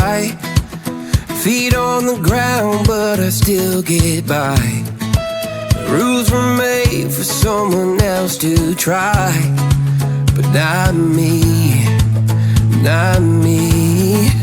high. Feet on the ground, but I still get by. The rules were made for someone else to try, but not me, not me.